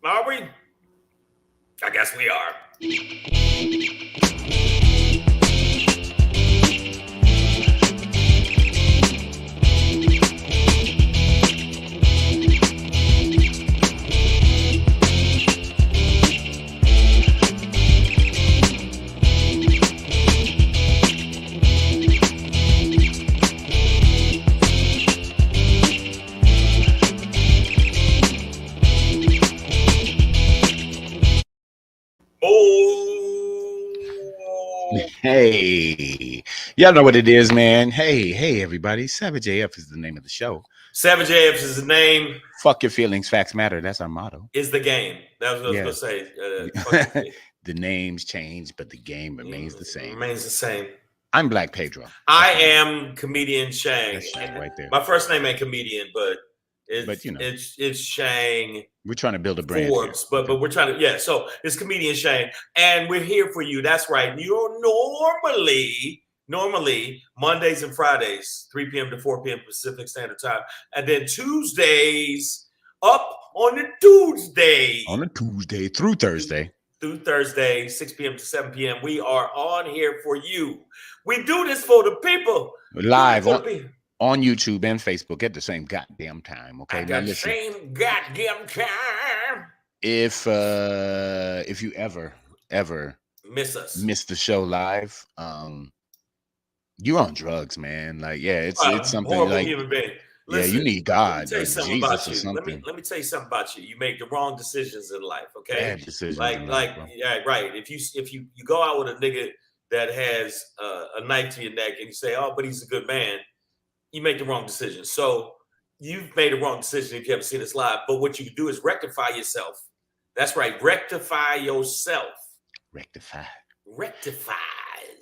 Are we? I guess we are. Hey, y'all know what it is, man. Hey, everybody. Savage AF is the name of the show. Savage AF is the name. Fuck your feelings, facts matter. That's our motto. Is the game. That's what I was going to say. The names change, but the game remains the same. Remains the same. I'm Black Pedro. I am comedian Shang. That's Shang right there. My first name ain't comedian, but but you know, it's Shang. We're trying to build a brand. Forbes, but we're trying to, yeah. So it's comedian Shang, and we're here for you. That's right. You're normally Mondays and Fridays, 3 p.m. to 4 p.m. Pacific Standard Time, and then Tuesdays up on a Tuesday. On a Tuesday through Thursday. Through Thursday, 6 p.m. to 7 p.m. We are on here for you. We do this for the people. Live on YouTube and Facebook at the same goddamn time. Okay, at the same goddamn time. If you ever miss the show live, you're on drugs, man. Like, yeah, it's something like human being. Listen, you need God, let me tell you like something Jesus about or you. something. Let me tell you something about you. You make the wrong decisions in life. Okay, bad decisions. Yeah, right. If you go out with a nigga that has a knife to your neck and you say, oh, but he's a good man, you make the wrong decision. So you've made the wrong decision if you haven't seen this live. But what you can do is rectify yourself. That's right. Rectify yourself. Rectify.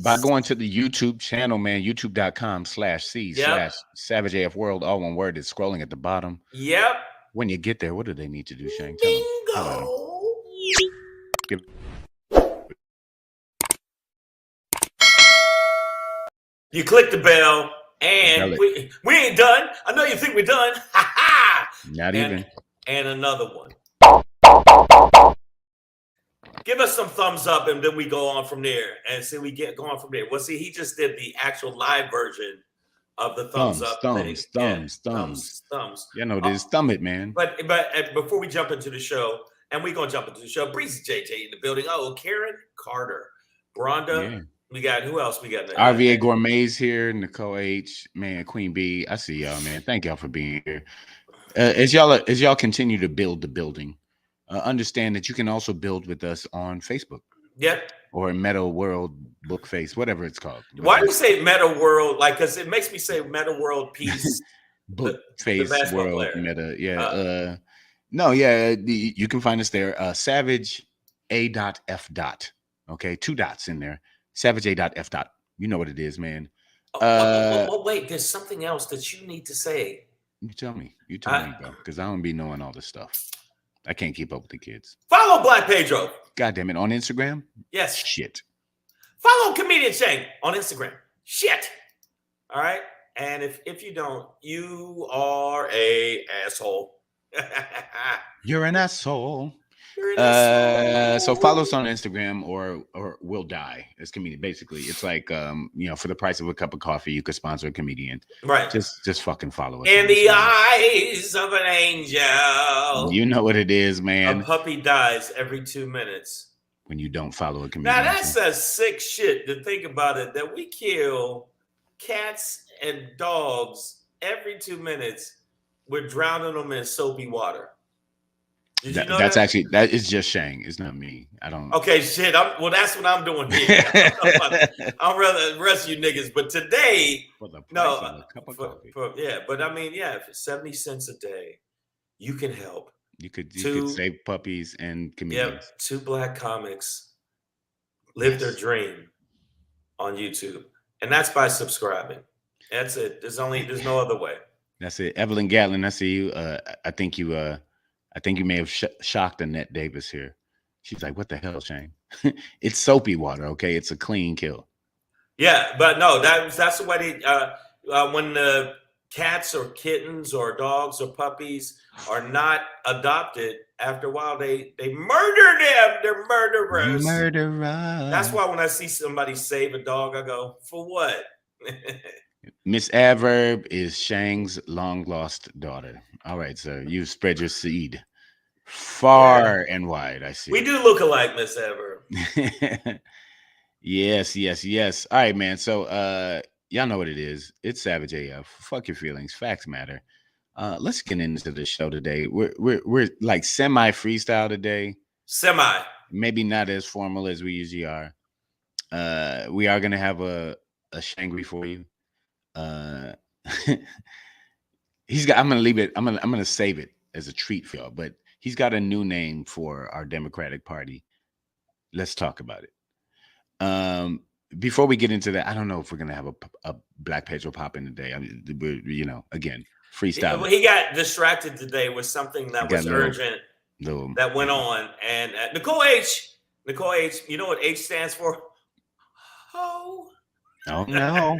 By going to the YouTube channel, man, youtube.com/c/SavageAFWorld, all one word. Is scrolling at the bottom. Yep. When you get there, what do they need to do, Shane? Bingo. You click the bell, and we ain't done. I know you think we're done. Ha ha! Not even. And another one. Give us some thumbs up, and then we go on from there. And see, we get going from there. Well, see, he just did the actual live version of the thumbs up. Thumbs. You know this. Thumb it, man. But before we jump into the show, and we're gonna jump into the show, Breezy JJ in the building. Oh, Karen Carter, Bronda. Yeah. We got who else? We got RVA Gourmets here, Nicole H, man, Queen B. I see y'all, man. Thank y'all for being here. As y'all continue to build the building. Understand that you can also build with us on Facebook. Yep. Or Meta World Book Face, whatever it's called. Why do you say Meta World? Like, because it makes me say Meta World Peace. Book Face World player. Meta. Yeah. You can find us there. Savage A.F. Okay, 2 dots in there. Savage A.F. You know what it is, man. Wait, there's something else that you need to say. You tell me, bro, because I don't be knowing all this stuff. I can't keep up with the kids. Follow Black Pedro. God damn it. On Instagram? Yes. Shit. Follow Comedian Shang on Instagram. Shit. All right. And if you don't, you are a asshole. You're an asshole. So follow us on Instagram or we'll die as comedian. Basically, it's like for the price of a cup of coffee, you could sponsor a comedian. Right. Just fucking follow us. In the eyes of an angel. You know what it is, man. A puppy dies every 2 minutes. When you don't follow a comedian. Now that's a sick shit to think about it, that we kill cats and dogs every 2 minutes. We're drowning them in soapy water. That is just Shang. It's not me. I don't. Okay, shit. That's what I'm doing here. I'll rather the rest of you niggas. But today, for the price of a cup of coffee. But I mean, for 70 cents a day, you can help. You could save puppies and comedians. Yeah, 2 black comics live their dream on YouTube, and that's by subscribing. That's it. There's no other way. That's it. Evelyn Gatlin, I see you. I think you may have shocked Annette Davis here. She's like, what the hell, Shane? It's soapy water, okay? It's a clean kill. Yeah, but no, that's the way they when the cats or kittens or dogs or puppies are not adopted, after a while they murder them. They're murderers. Murderer. That's why when I see somebody save a dog, I go, for what? Miss Adverb is Shang's long lost daughter. All right, sir. You've spread your seed far and wide. I see. We do look alike, Miss Adverb. Yes. All right, man. So y'all know what it is. It's Savage AF. Fuck your feelings. Facts matter. Let's get into the show today. We're like semi freestyle today. Semi. Maybe not as formal as we usually are. We are gonna have a Shangri for you. He's got. I'm gonna leave it. I'm gonna save it as a treat for y'all. But he's got a new name for our Democratic Party. Let's talk about it. Before we get into that, I don't know if we're gonna have a Black Pedro pop in today. I mean, again, freestyle. He got distracted today with something that was urgent that went on, and Nicole H. You know what H stands for? Oh. Oh no!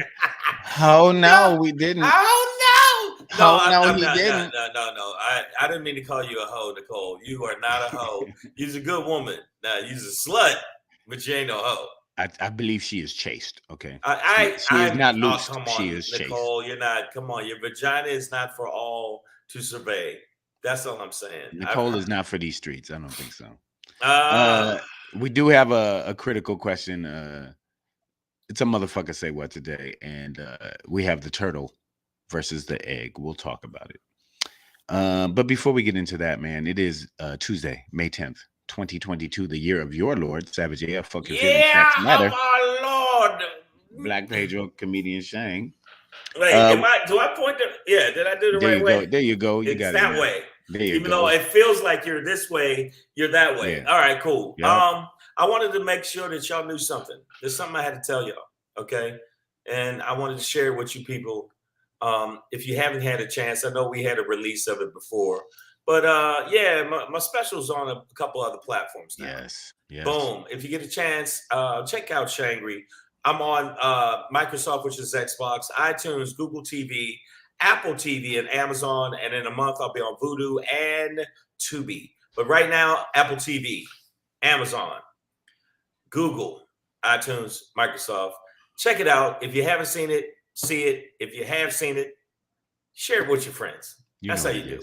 Oh no! We didn't. Oh no! No, he didn't. No. I didn't mean to call you a hoe, Nicole. You are not a hoe. You're a good woman. Now you're a slut, but you ain't no hoe. I believe she is chaste. Okay. She is not loose. She is chaste. Nicole, you're not. Come on, your vagina is not for all to survey. That's all I'm saying. Nicole is not for these streets. I don't think so. We do have a critical question. It's a motherfucker say what today, and we have the turtle versus the egg. We'll talk about it. But before we get into that, man, it is Tuesday, May 10th, 2022, the year of your Lord, Savage AF. Fuck your feelings, facts matter. My Lord. Black Pedro, comedian Shang. Wait, do I point to? Yeah, did I do the right way? There you go. You got it. That way. Even though it feels like you're this way, you're that way. Yeah. All right, cool. Yep. I wanted to make sure that y'all knew something. There's something I had to tell y'all, okay? And I wanted to share it with you people. If you haven't had a chance, I know we had a release of it before. But my special's on a couple other platforms now. Yes. Boom. If you get a chance, check out Shangri. I'm on Microsoft, which is Xbox, iTunes, Google TV, Apple TV, and Amazon. And in a month, I'll be on Vudu and Tubi. But right now, Apple TV, Amazon, Google, iTunes, Microsoft. Check it out. If you haven't seen it, see it. If you have seen it, share it with your friends. That's how you do.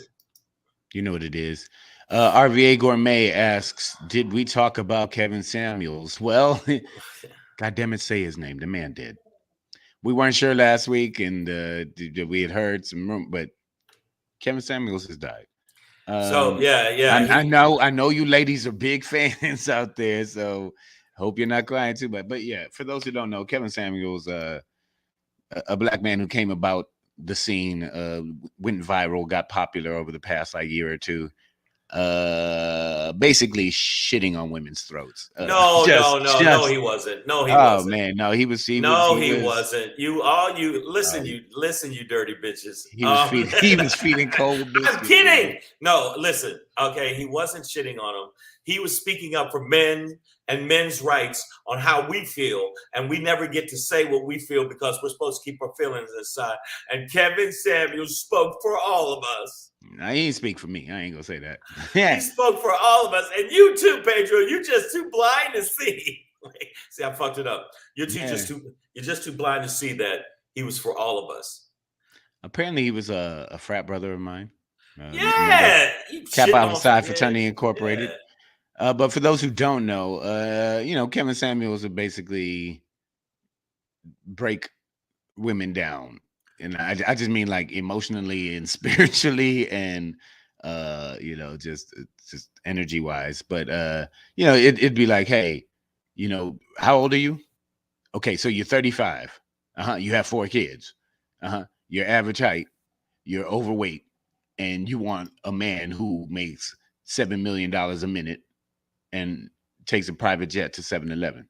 You know what it is. RVA Gourmet asks, did we talk about Kevin Samuels? Well, God damn it, say his name. The man did. We weren't sure last week, and we had heard some, but Kevin Samuels has died. I know you ladies are big fans out there, so hope you're not crying too much. But yeah, for those who don't know, Kevin Samuels, a black man who came about the scene, went viral, got popular over the past year or two, basically shitting on women's throats. No, he wasn't. No, he wasn't. Oh man, no, he was. He wasn't. You listen, you dirty bitches. He was feeding cold biscuits. I'm kidding. Man. No, listen. Okay, he wasn't shitting on them. He was speaking up for men and men's rights on how we feel, and we never get to say what we feel because we're supposed to keep our feelings inside. And Kevin Samuels spoke for all of us. I ain't speak for me. I ain't gonna say that. He spoke for all of us, and you too, Pedro. You just too blind to see. See, I fucked it up. You're just too blind to see that he was for all of us. Apparently, he was a frat brother of mine. Kappa Alpha Psi Fraternity Incorporated. Yeah. But for those who don't know, Kevin Samuels would basically break women down. And I just mean like emotionally and spiritually and, just energy wise. But, it'd be like, hey, how old are you? Okay, so you're 35. You have 4 kids. You're average height. You're overweight. And you want a man who makes $7 million a minute and takes a private jet to 7-Eleven.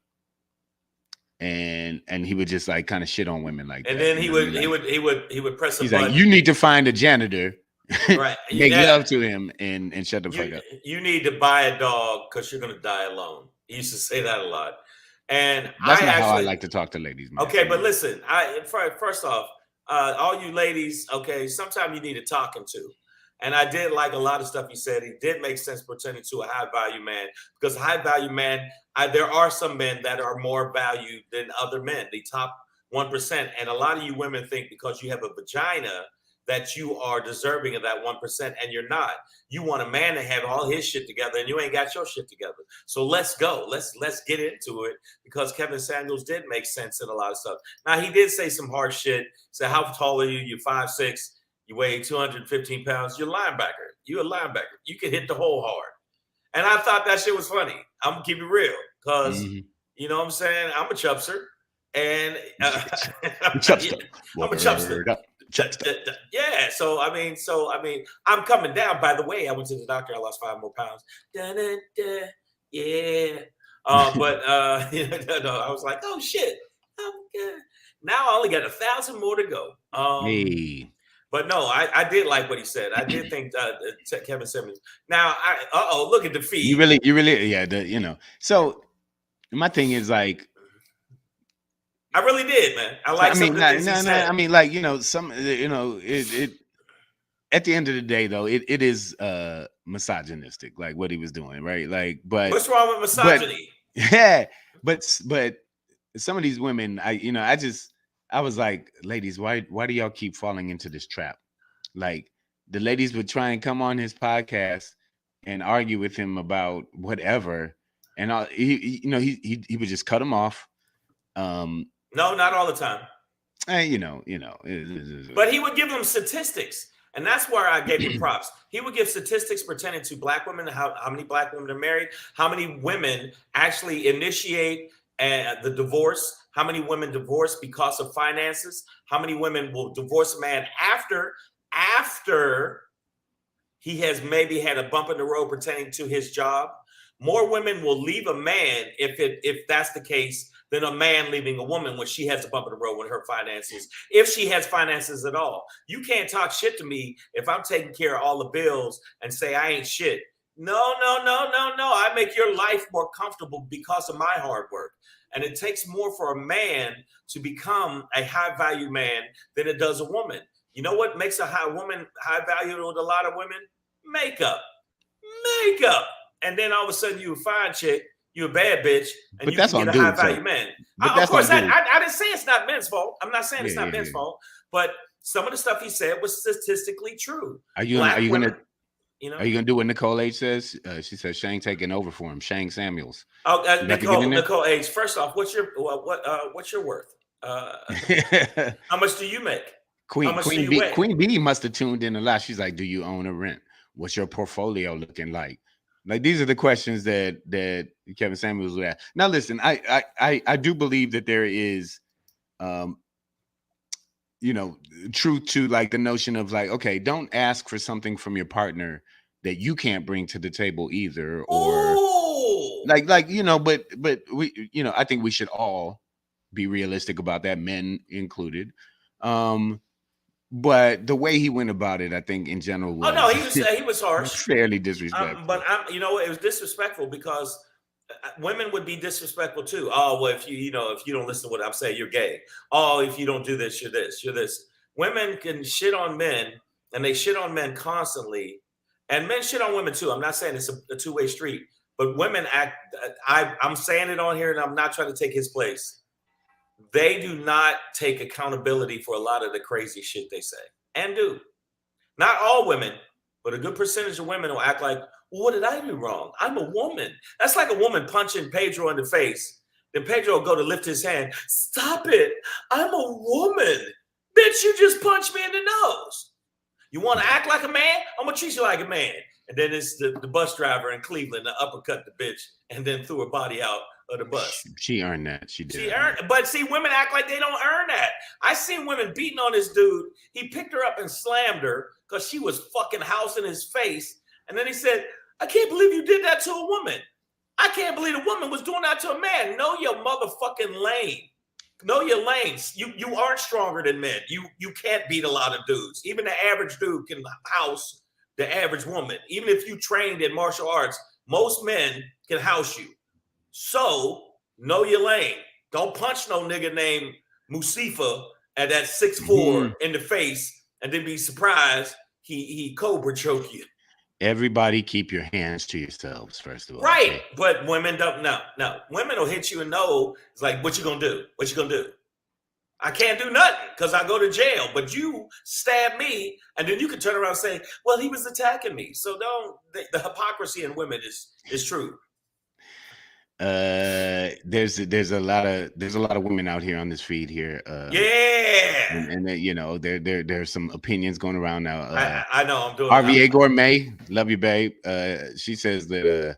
And he would just kind of shit on women like and that. And then he would press a he's button. Like, you need to find a janitor, right? Make love to him and shut the fuck up. You need to buy a dog because you're gonna die alone. He used to say that a lot. And that's not how I like to talk to ladies, man. Okay, but listen, first off, all you ladies, okay, sometimes you need a talking to. And I did like a lot of stuff he said. He did make sense pertaining to a high value man, because high value man, there are some men that are more valued than other men, the top 1%. And a lot of you women think because you have a vagina that you are deserving of that 1%, and you're not. You want a man to have all his shit together, and you ain't got your shit together. So let's go. Let's get into it, because Kevin Samuels did make sense in a lot of stuff. Now, he did say some hard shit. Say, how tall are you? You're 5'6". You weigh 215 pounds. You're a linebacker. You're a linebacker. You can hit the hole hard. And I thought that shit was funny. I'm going to keep it real, because, you know what I'm saying? I'm a chubster. And I'm a chubster. Yeah. So I mean, I'm coming down. By the way, I went to the doctor. I lost 5 more pounds. Yeah. But no, I was like, oh shit, I'm good. Now I only got 1,000 more to go. But no, I did like what he said. I did think Kevin Simmons. Now, look at the feed. You really, yeah. So my thing is like, I really did, man. I like some of the things he said. I mean, like, it at the end of the day, though, it is misogynistic, like what he was doing, right? Like, but what's wrong with misogyny? But some of these women, I was like, ladies, why do y'all keep falling into this trap? Like, the ladies would try and come on his podcast and argue with him about whatever, and he would just cut them off. No, not all the time. But he would give them statistics, and that's where I gave him props. He would give statistics pertaining to Black women, how many Black women are married, how many women actually initiate the divorce, how many women divorce because of finances, how many women will divorce a man after he has maybe had a bump in the road pertaining to his job. More women will leave a man if that's the case than a man leaving a woman when she has a bump in the road with her finances, if she has finances at all. You can't talk shit to me if I'm taking care of all the bills and say I ain't shit. No. I make your life more comfortable because of my hard work. And it takes more for a man to become a high value man than it does a woman. You know what makes a high value with a lot of women? Makeup. And then all of a sudden you a fine chick, you a bad bitch, and you can get a high value man. Of course, I didn't say it's not men's fault. I'm not saying it's not men's fault, but some of the stuff he said was statistically true. Are you gonna do what Nicole H says? She says Shang taking over for him. Shang Samuels. Nicole H. First off, what's your worth? How much do you make? Queen B must have tuned in a lot. She's like, do you own or rent? What's your portfolio looking like? Like, these are the questions that Kevin Samuels would ask. Now, listen, I do believe that there is, truth to like the notion of like, okay, don't ask for something from your partner that you can't bring to the table either, or but we, I think we should all be realistic about that, men included. But the way he went about it, I think in general was he was harsh, fairly disrespectful. It was disrespectful because women would be disrespectful too. Oh, well, if you don't listen to what I'm saying, you're gay. Oh, if you don't do this, you're this, you're this. Women can shit on men, and they shit on men constantly, and men shit on women too. I'm not saying it's a two-way street, but women act. I'm saying it on here, and I'm not trying to take his place. They do not take accountability for a lot of the crazy shit they say and do. Not all women, but a good percentage of women will act like, well, what did I do wrong? I'm a woman. That's like a woman punching Pedro in the face. Then Pedro will go to lift his hand. Stop it. I'm a woman. Bitch, you just punched me in the nose. You want to act like a man? I'm going to treat you like a man. And then it's the bus driver in Cleveland that uppercut the bitch and then threw her body out of the bus. She earned that. She did. But see, women act like they don't earn that. I seen women beating on this dude. He picked her up and slammed her because she was fucking housing his face. And then he said, I can't believe you did that to a woman. I can't believe a woman was doing that to a man. Know your motherfucking lane. Know your lanes. You aren't stronger than men. You can't beat a lot of dudes. Even the average dude can house the average woman. Even if you trained in martial arts, most men can house you. So know your lane. Don't punch no nigga named Musifa at that 6'4" in the face, and then be surprised he cobra choke you. Everybody keep your hands to yourselves, first of all. Right. Okay? But women don't know. No, women will hit you and know. It's like, what you gonna do? What you gonna do? I can't do nothing because I go to jail. But you stab me, and then you can turn around and say, well, he was attacking me. So the hypocrisy in women is true. There's a lot of women out here on this feed here. And you know, there's some opinions going around now. I know I'm doing RVA Gourmet, love you, babe. She says that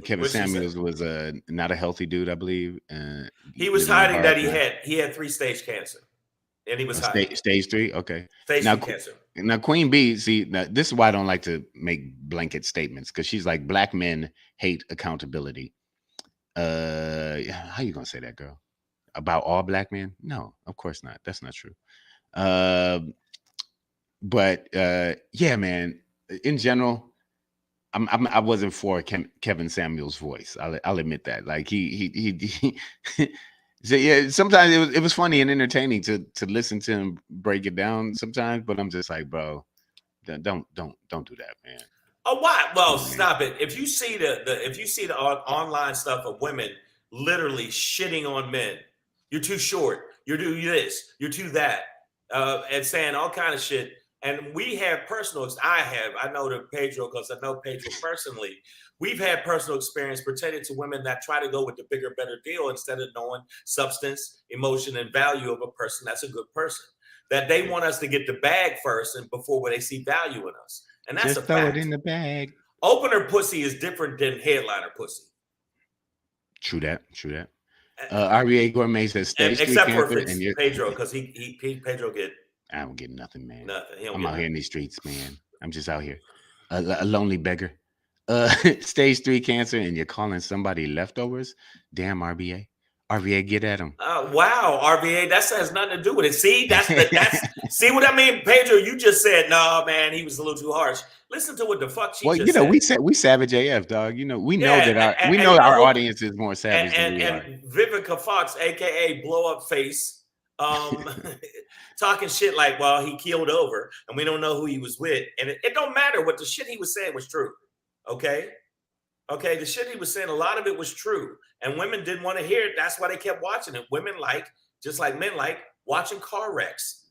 Kevin Samuels was not a healthy dude, I believe. He was hiding that he had 3-stage cancer, and he was hiding stage 3. Okay, stage 3 cancer. Now Queen B, see, now this is why I don't like to make blanket statements, because she's like, black men hate accountability. How you gonna say that, girl? About all black men? No, of course not. That's not true. But yeah, man. In general, I wasn't for Kevin Samuels' voice. I'll admit that. Like he so yeah. Sometimes it was funny and entertaining to listen to him break it down. Sometimes, but I'm just like, bro, don't do that, man. Oh, why? Well, stop it. If you see the online stuff of women literally shitting on men, you're too short, you're too this, you're too that, and saying all kind of shit. And we have I know the Pedro, because I know Pedro personally. We've had personal experience pertaining to women that try to go with the bigger, better deal instead of knowing substance, emotion, and value of a person that's a good person. That they want us to get the bag first and before they see value in us. And that's just a fact. Throw it in the bag. Opener pussy is different than headliner pussy. True that. RVA Gourmet says stage 3 except cancer, for Pedro, because Pedro get. I don't get nothing, man. Nothing. I'm out here in these streets, man. I'm just out here, a lonely beggar. Stage 3 cancer, and you're calling somebody leftovers? Damn, RVA, get at him. Wow, RVA, that has nothing to do with it. See, that's see what I mean, Pedro. You just said, no, man, he was a little too harsh. Listen to what the fuck she just said. we savage AF, dog. You know, we know that our audience is more savage than we are. And Vivica Fox, aka Blow Up Face, talking shit like, well, he keeled over and we don't know who he was with. And it don't matter what the shit he was saying was true. Okay, the shit he was saying, a lot of it was true. And women didn't want to hear it. That's why they kept watching it. Women just like men like watching car wrecks.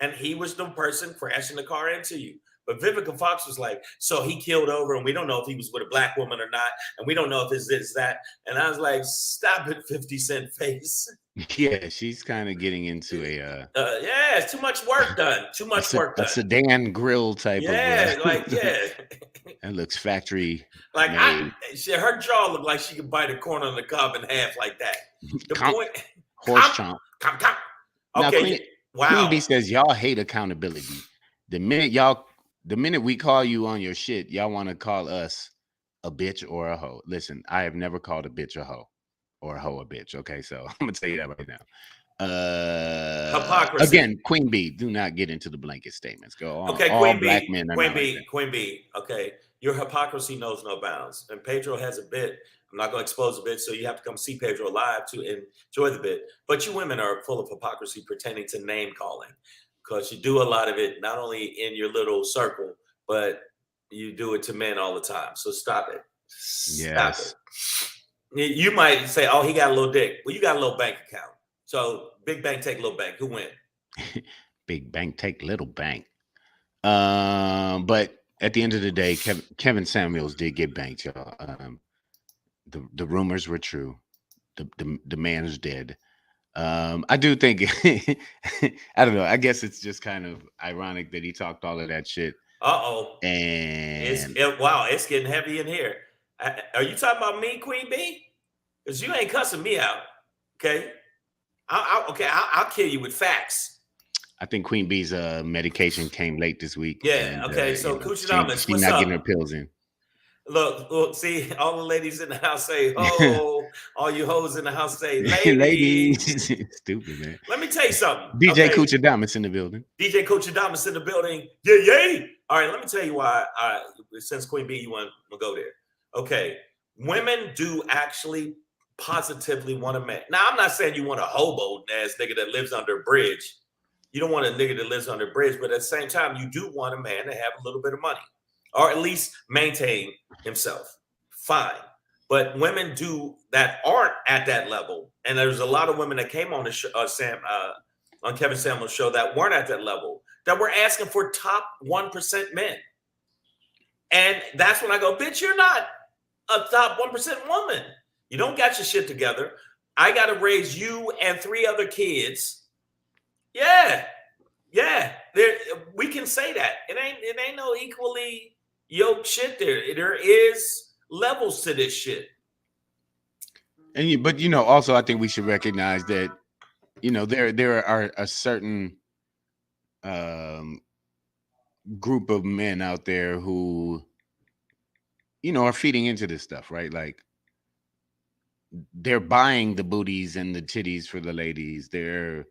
And he was the person crashing the car into you. But Vivica Fox was like, so he keeled over and we don't know if he was with a black woman or not. And we don't know if it's this, that. And I was like, stop it, 50 Cent face. Yeah, she's kind of getting into a... it's too much work done. A sedan grill type of... That looks factory. Like, her jaw looked like she could bite a corner on the cob in half like that. Horse chomp. Okay, now, Queen B says, y'all hate accountability. The minute we call you on your shit, y'all want to call us a bitch or a hoe. Listen, I have never called a bitch a hoe or a hoe a bitch. Okay, so I'm gonna tell you that right now. Hypocrisy. Again, Queen B, do not get into the blanket statements. Go on. Okay, All black men are Queen B. Okay, your hypocrisy knows no bounds. And Pedro has a bit. I'm not going to expose the bit, so you have to come see Pedro live to enjoy the bit. But you women are full of hypocrisy pertaining to name calling, because you do a lot of it, not only in your little circle, but you do it to men all the time. So stop it. Stop it. You might say, oh, he got a little dick. Well, you got a little bank account. So big bank take little bank. Who win? Big bank take little bank. But at the end of the day, Kevin Samuels did get banked, y'all. The rumors were true. The man is dead. I do think I don't know. I guess it's just kind of ironic that he talked all of that shit. And it's getting heavy in here. Are you talking about me, Queen B? Because you ain't cussing me out. Okay. I'll kill you with facts. I think Queen B's medication came late this week. Yeah. Okay. So Kuchadamas, she's not getting her pills in. Look, see, all the ladies in the house say, oh, all you hoes in the house say, ladies. Stupid, man. Let me tell you something. DJ Kuchadamas in the building. DJ Kuchadamas in the building. Yay. All right, let me tell you why, since Queen B, you want to go there. Okay, women do actually positively want a man. Now, I'm not saying you want a hobo ass nigga that lives under a bridge. You don't want a nigga that lives under a bridge, but at the same time, you do want a man to have a little bit of money, or at least maintain himself. Fine. But women that aren't at that level, and there's a lot of women that came on the show, on Kevin Samuels' show that weren't at that level, that were asking for top 1% men. And that's when I go, bitch, you're not a top 1% woman. You don't got your shit together. I got to raise you and 3 other kids. Yeah. We can say that. It ain't no equally yoked shit there. There is levels to this shit. But also I think we should recognize that, there are a certain group of men out there who, are feeding into this stuff, right? Like, they're buying the booties and the titties for the ladies. They're,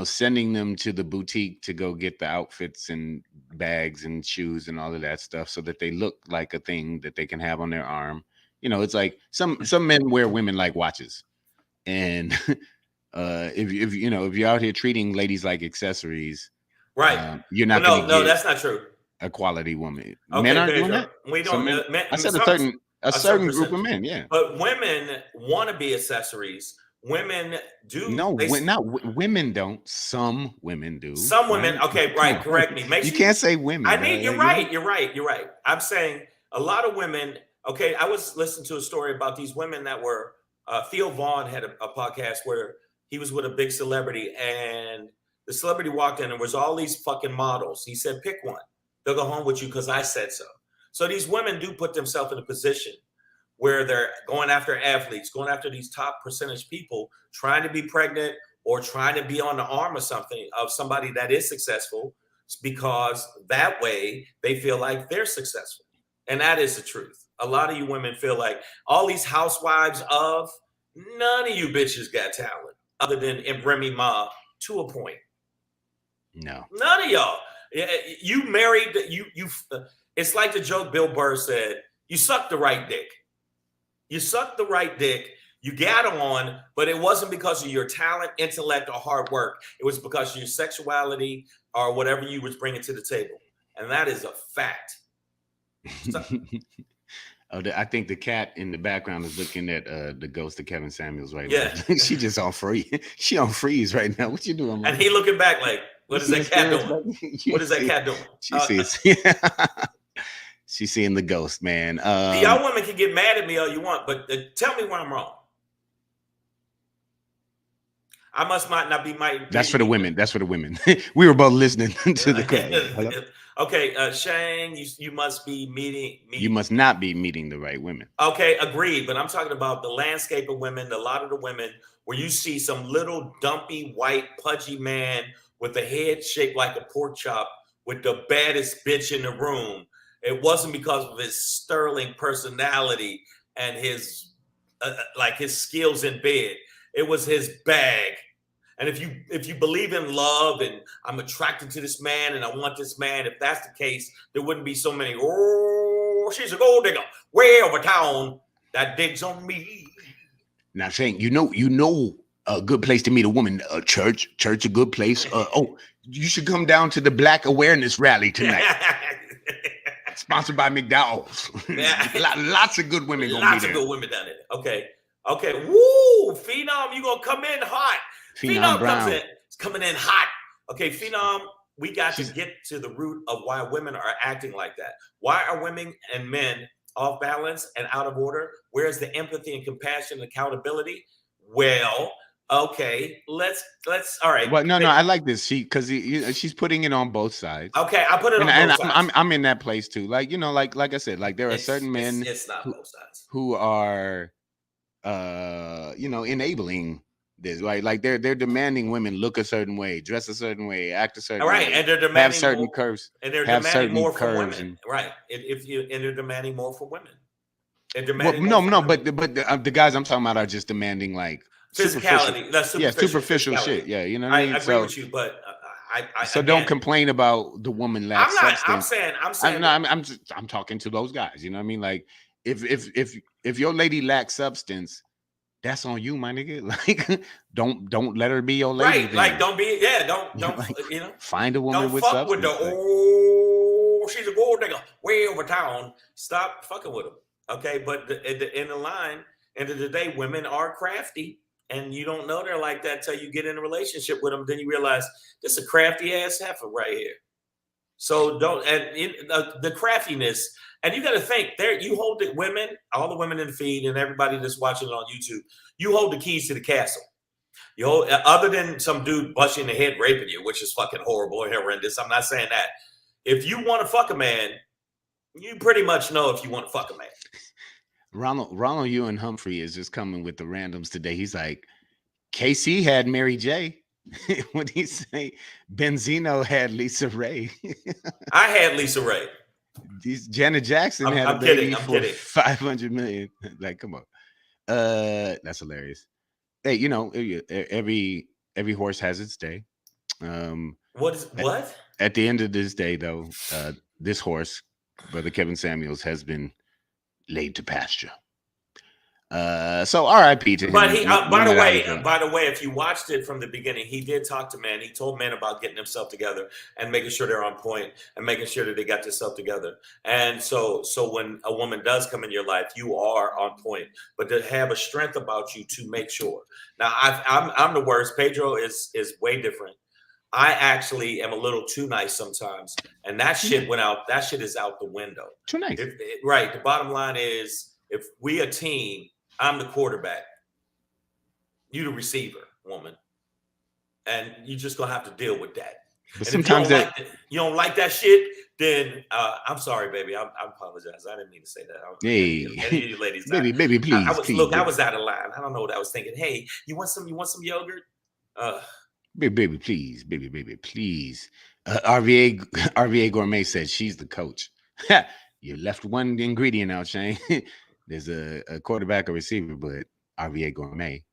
sending them to the boutique to go get the outfits and bags and shoes and all of that stuff so that they look like a thing that they can have on their arm. It's like some men wear women like watches. And if you're out here treating ladies like accessories, right, you're not going to get that's not true. A quality woman. Okay, men aren't doing that. We don't. I said a certain group of men, yeah. But women want to be accessories. Women do. No, women don't. Some women do. Some women. Okay, right. Correct me. You can't say women. You're right. I'm saying a lot of women. Okay, I was listening to a story about these women that were. Theo Vaughn had a podcast where he was with a big celebrity, and the celebrity walked in and there was all these fucking models. He said, "Pick one. They'll go home with you because I said so." So these women do put themselves in a position where they're going after athletes, going after these top percentage people, trying to be pregnant or trying to be on the arm or something of somebody that is successful, because that way they feel like they're successful. And that is the truth. A lot of you women feel like all these housewives none of you bitches got talent other than Remy Ma to a point. No. None of y'all. You married, it's like the joke Bill Burr said, you sucked the right dick. You sucked the right dick. You got on, but it wasn't because of your talent, intellect, or hard work. It was because of your sexuality or whatever you was bringing to the table. And that is a fact. So, I think the cat in the background is looking at the ghost of Kevin Samuels right now. She just on free. She on freeze right now. What you doing, man? And he looking back like, what is that cat doing? What is that cat doing? She sees. She's seeing the ghost, man. Y'all women can get mad at me all you want, but tell me where I'm wrong. I might not be my. That's for the women. That's for the women. We were both listening to the crowd. Okay, Shane, you must be meeting. You must not be meeting the right women. Okay, agreed. But I'm talking about the landscape of women. A lot of the women where you see some little dumpy white pudgy man with a head shaped like a pork chop with the baddest bitch in the room. It wasn't because of his sterling personality and his his skills in bed. It was his bag. And if you believe in love and I'm attracted to this man and I want this man, if that's the case, there wouldn't be so many. Oh, she's a gold digger way over town that digs on me. Now, saying you know a good place to meet a woman. Church, a good place. You should come down to the Black Awareness Rally tonight. Sponsored by McDowell's. Lots of good women gonna be there. Lots of good women down there. Okay. Woo! Phenom, you gonna come in hot. Phenom coming in hot. Okay, Phenom, we got to get to the root of why women are acting like that. Why are women and men off balance and out of order? Where's the empathy and compassion and accountability? Well, okay, let's all right. Well, no, I like this. She's putting it on both sides. Okay, I put it on both sides. I'm in that place too. Like I said, like there are certain men it's not both sides who are enabling this, right? Like they're demanding women look a certain way, dress a certain way, act a certain way. And they're demanding have certain curves. And they're demanding more from women. Right. They're demanding more from women. They're demanding but the guys I'm talking about are just demanding like physicality. That's superficial shit. Yeah, you know what I mean? I agree with you, but don't complain about the woman lacks substance. I'm saying I'm talking to those guys. You know what I mean? Like if your lady lacks substance, that's on you, my nigga. Like, don't let her be your lady. Right. Then. Like, don't like, you know, find a woman don't with fuck with the, substance. she's a gold nigga way over town. Stop fucking with them. Okay. But in the line, end of the day, women are crafty. And you don't know they're like that till you get in a relationship with them. Then you realize this is a crafty ass heifer right here. So don't, and the craftiness, and you got to think there, you hold the women, all the women in the feed and everybody that's watching it on YouTube, you hold the keys to the castle. You hold, other than some dude busting the head raping you, which is fucking horrible and horrendous. I'm not saying that. If you want to fuck a man, you pretty much know if you want to fuck a man. Ronald Ewan Humphrey is just coming with the randoms today. He's like, KC had Mary J. What did he say? Benzino had Lisa Ray. I had Lisa Ray. Janet Jackson had a baby for 500 million. Like, come on. That's hilarious. Hey, you know, every horse has its day. What? At the end of this day, though, this horse, Brother Kevin Samuels, has been laid to pasture. So R.I.P. to him. But he, by the way, if you watched it from the beginning, he did talk to men. He told men about getting themselves together and making sure they're on point and making sure that they got themselves together. And so when a woman does come in your life, you are on point, but to have a strength about you to make sure. Now, I'm the worst. Pedro is way different. I actually am a little too nice sometimes, and that shit went out. That shit is out the window. Too nice, right? The bottom line is, if we a team, I'm the quarterback, you the receiver, woman, and you just gonna have to deal with that. But and sometimes you don't like that shit, then I'm sorry, baby. I apologize. I didn't mean to say that. Hey, any of you ladies, baby, please. I was out of line. I don't know what I was thinking. Hey, you want some yogurt? Baby, please, baby, please. RVA Gourmet said she's the coach. You left one ingredient out, Shane. There's a quarterback, a receiver, but RVA Gourmet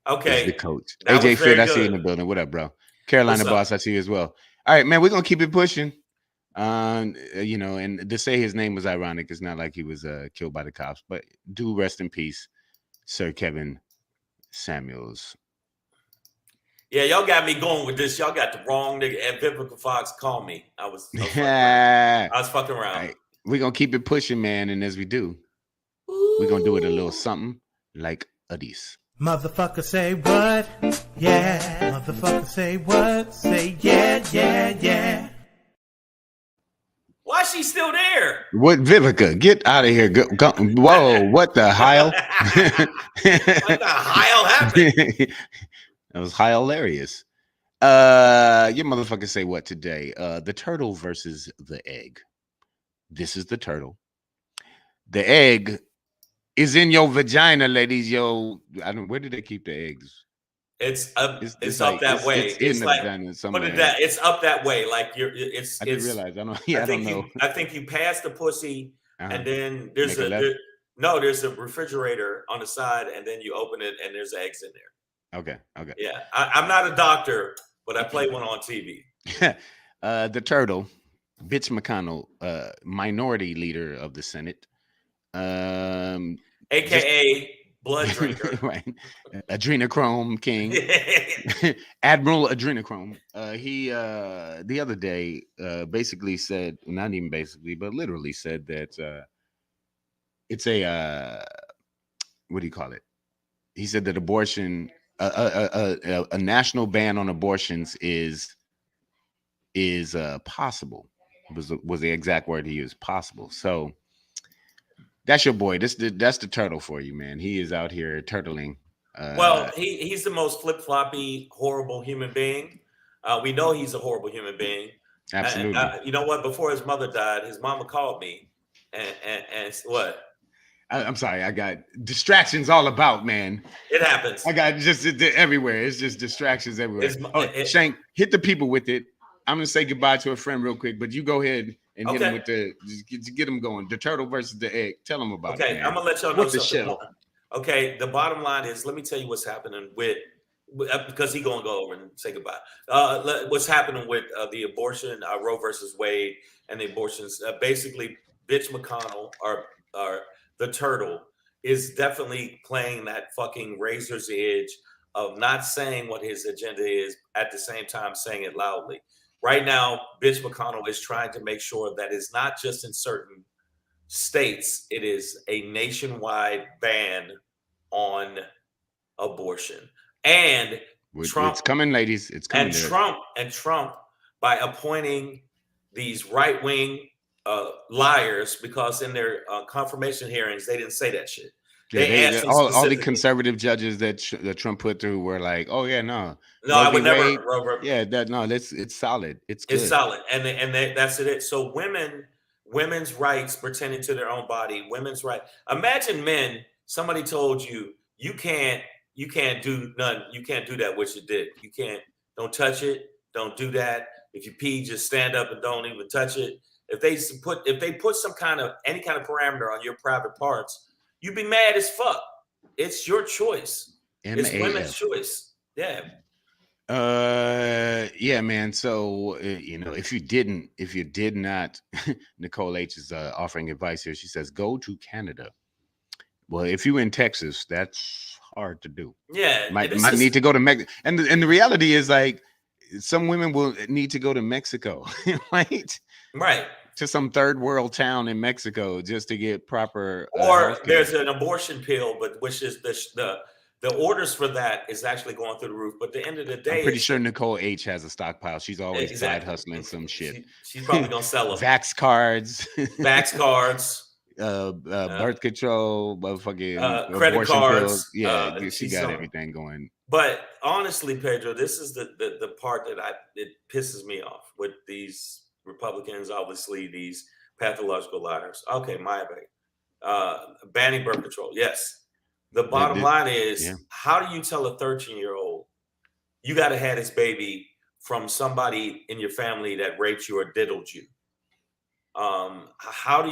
is the coach. AJ Fit, I see you in the building. What up, bro? Carolina Boss, I see you as well. All right, man, we're gonna keep it pushing. You know, and to say his name was ironic, it's not like he was killed by the cops, but do rest in peace, Sir Kevin Samuels. Yeah, y'all got me going with this. Y'all got the wrong nigga. And Vivica Fox called me. I was fucking around. Right. We're gonna keep it pushing, man, and as we do, we're gonna do it a little something like this. Motherfucker say what? Yeah. Motherfucker say what? Say yeah. Why is she still there? What, Vivica? Get out of here. Go. Whoa, what the hell? What the hell happened? That was hilarious. Your motherfucker say what today? The turtle versus the egg. This is the turtle. The egg is in your vagina, ladies. Where do they keep the eggs? It's up that way. It's in the vagina somewhere. It's up that way. Like I didn't realize. I don't know. I think you pass the pussy, and then there's a refrigerator on the side, and then you open it, and there's eggs in there. Okay. Yeah, I'm not a doctor, but I play one on TV. The turtle, Mitch McConnell, minority leader of the Senate, AKA blood drinker, right? Adrenochrome King, Admiral Adrenochrome. He the other day basically said, not even basically, but literally said that it's a what do you call it? He said that abortion. A national ban on abortions is possible. Was the exact word he used, possible. So that's your boy. That's the turtle for you, man. He is out here turtling. Well, he's the most flip-floppy, horrible human being. We know he's a horrible human being. Absolutely. You know what? Before his mother died, his mama called me and what? I'm sorry, I got distractions all about, man. It happens. I got just everywhere. It's just distractions everywhere. Shank, hit the people with it. I'm gonna say goodbye to a friend real quick, but you go ahead and hit him with just get him going. The turtle versus the egg. Tell him about it. Okay, I'm gonna let y'all know something. Okay, the bottom line is, let me tell you what's happening with because he's gonna go over and say goodbye. What's happening with the abortion, Roe versus Wade, and the abortions? Basically, Mitch McConnell or the turtle is definitely playing that fucking razor's edge of not saying what his agenda is, at the same time saying it loudly. Right now, Mitch McConnell is trying to make sure that it's not just in certain states, it is a nationwide ban on abortion. And Trump, it's coming, ladies. It's coming. And Trump, by appointing these right-wing liars, because in their confirmation hearings, they didn't say that shit. Yeah, all the conservative judges that Trump put through were like, "Oh yeah, no, I would never." It's solid. It's good. It's solid, and that's it. So women's rights pertaining to their own body, women's right. Imagine men. Somebody told you you can't do none. You can't do that. What you did. You can't. Don't touch it. Don't do that. If you pee, just stand up and don't even touch it. If they put some kind of any kind of parameter on your private parts, you'd be mad as fuck. It's your choice. It's women's choice. Yeah. Yeah, man. So if you did not, Nicole H is offering advice here. She says, go to Canada. Well, if you're in Texas, that's hard to do. Yeah, might need to go to Mexico. And the reality is, like, some women will need to go to Mexico, right? Right. To some third world town in Mexico just to get proper. Or there's an abortion pill, but which is the orders for that is actually going through the roof. But at the end of the day, I'm pretty sure Nicole H has a stockpile. She's always side hustling some shit. She's probably gonna sell them. Vax cards. Birth control, motherfucking credit cards. Pills. Yeah, she got everything going. But honestly, Pedro, this is the part that it pisses me off with these Republicans. Obviously, these pathological liars. Okay, my bad. Banning birth control. Yes. The bottom line is, how do you tell a 13-year-old you got to have this baby from somebody in your family that raped you or diddled you? How do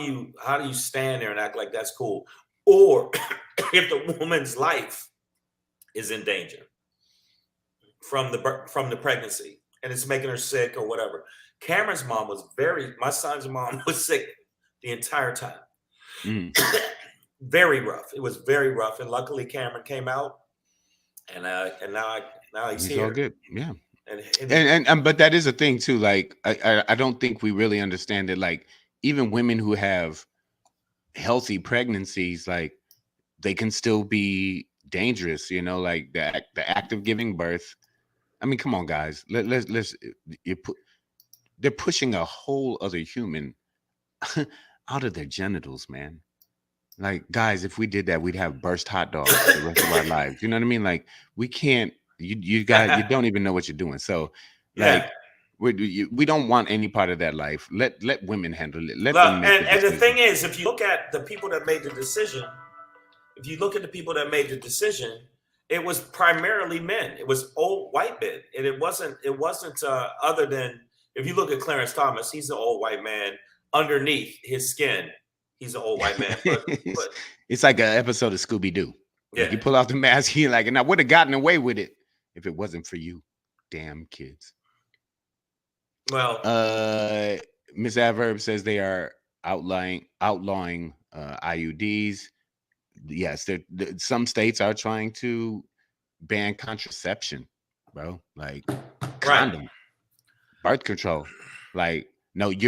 you stand there and act like that's cool? Or if the woman's life is in danger from the pregnancy and it's making her sick or whatever. Cameron's mom my son's mom was sick the entire time. Very rough. It was very rough, and luckily Cameron came out, and now he's here. All good. Yeah. And but that is a thing too. Like I don't think we really understand it. Like, even women who have healthy pregnancies, like, they can still be dangerous. Like the act of giving birth. I mean, come on, guys. They're pushing a whole other human out of their genitals, man. Like, guys, if we did that, we'd have burst hot dogs the rest of our lives. You know what I mean? Like, we can't. You guys, you don't even know what you're doing. So, like, we don't want any part of that life. Let women handle it. Let them make and the thing is, if you look at the people that made the decision, it was primarily men. It was old white men, and it wasn't other than, if you look at Clarence Thomas, he's an old white man. Underneath his skin, he's an old white man. But it's like an episode of Scooby-Doo. Yeah. Like, you pull off the mask, you're like, and I would have gotten away with it if it wasn't for you damn kids. Well, Miss Adverb says they are outlawing IUDs. Yes, some states are trying to ban contraception, bro. Like, condom, birth control. Like, no, if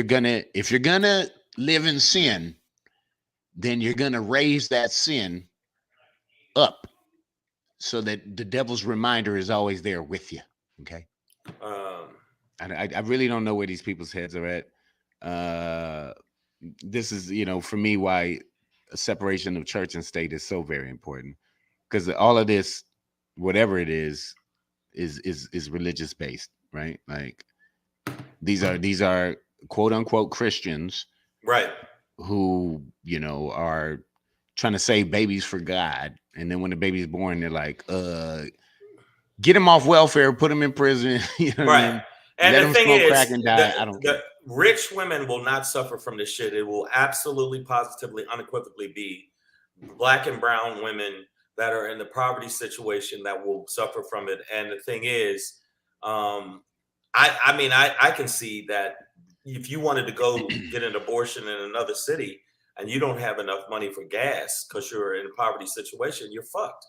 you're gonna live in sin, then you're gonna raise that sin up so that the devil's reminder is always there with you. Okay. I really don't know where these people's heads are at. This is, for me, why a separation of church and state is so very important, because all of this, whatever it is religious based, right? Like, these are quote unquote Christians, right? Who, are trying to save babies for God. And then when the baby's born, they're like, get him off welfare, put him in prison. Right. I mean? And let the him thing smoke is, crack and die. I don't care. Rich women will not suffer from this shit. It will absolutely, positively, unequivocally be Black and brown women that are in the poverty situation that will suffer from it. And the thing is, I can see that if you wanted to go get an abortion in another city, and you don't have enough money for gas because you're in a poverty situation, you're fucked.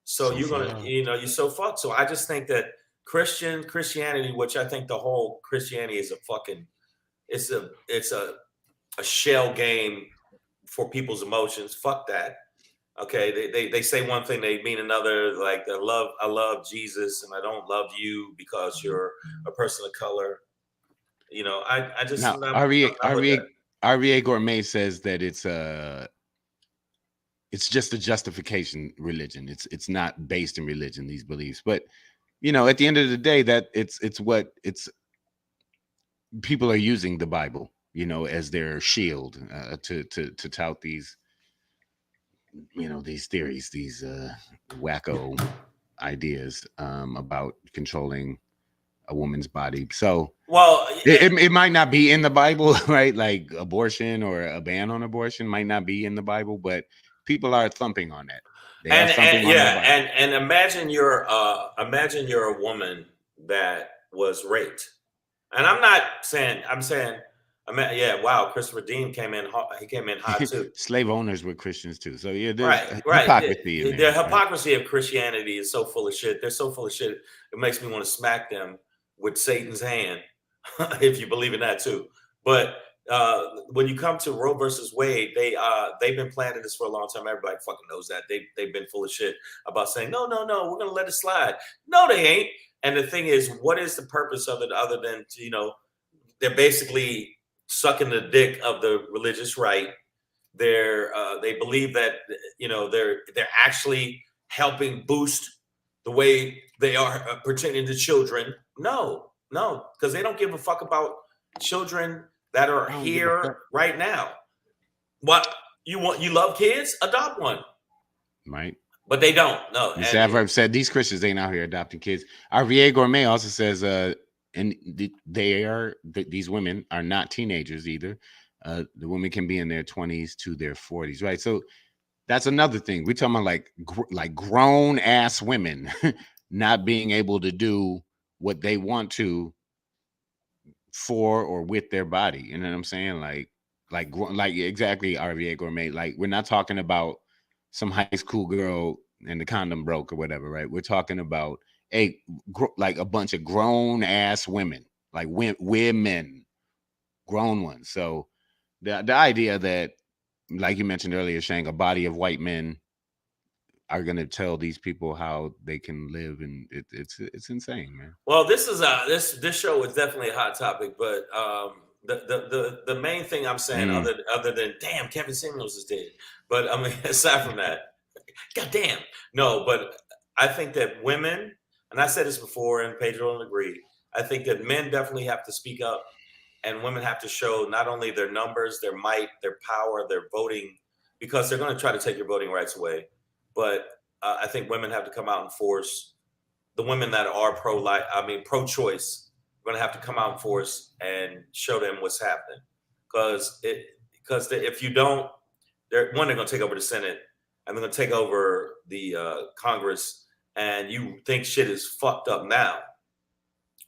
So you're gonna, you're so fucked. So I just think that Christianity, which I think the whole Christianity is a fucking, it's a shell game for people's emotions. Fuck that. Okay, they say one thing, they mean another. Like I love Jesus, and I don't love you because you're a person of color. I just now RVA Gourmet says that it's just a justification religion. It's not based in religion, these beliefs. But at the end of the day, that it's people are using the Bible, as their shield to tout these these theories, these wacko ideas about controlling a woman's body. So it might not be in the Bible, right? Like abortion or a ban on abortion might not be in the Bible, but people are thumping on that. And imagine you're a woman that was raped. And I'm not saying, wow, Christopher Dean came in hot too. Slave owners were Christians too. So yeah, right. Hypocrisy the hypocrisy of Christianity is so full of shit. They're so full of shit. It makes me want to smack them with Satan's hand, if you believe in that too. But when you come to Roe versus Wade, they've been planning this for a long time. Everybody fucking knows that. They've been full of shit about saying, no, we're gonna let it slide. No, they ain't. And the thing is, what is the purpose of it other than they're basically sucking the dick of the religious right. They believe that they're actually helping boost the way they are pertaining to children. No, because they don't give a fuck about children that are here right now. What you love kids, adopt one, right? But they don't. No, this adverb said these Christians ain't out here adopting kids. RVA Gourmet also says, and these women are not teenagers either. The women can be in their 20s to their 40s, right? So that's another thing. We're talking about like grown ass women not being able to do what they want to for or with their body. You know what I'm saying? Like exactly, RVA Gourmet. Like we're not talking about some high school girl and the condom broke or whatever, right? We're talking about a bunch of grown ass women, like women, grown ones. So the idea that, like you mentioned earlier, Shang, a body of white men are going to tell these people how they can live, and it's insane, man. Well, this is this show is definitely a hot topic, but the main thing I'm saying, other than damn, Kevin Samuels is dead, but I mean, aside from that, goddamn, no, but I think that women, and I said this before, and Pedro will agree, I think that men definitely have to speak up, and women have to show not only their numbers, their might, their power, their voting, because they're going to try to take your voting rights away. But I think women have to come out and force the women that are pro-choice. We're going to have to come out and force and show them what's happening, because if you don't, they're going to take over the Senate, and they're going to take over the Congress, and you think shit is fucked up now.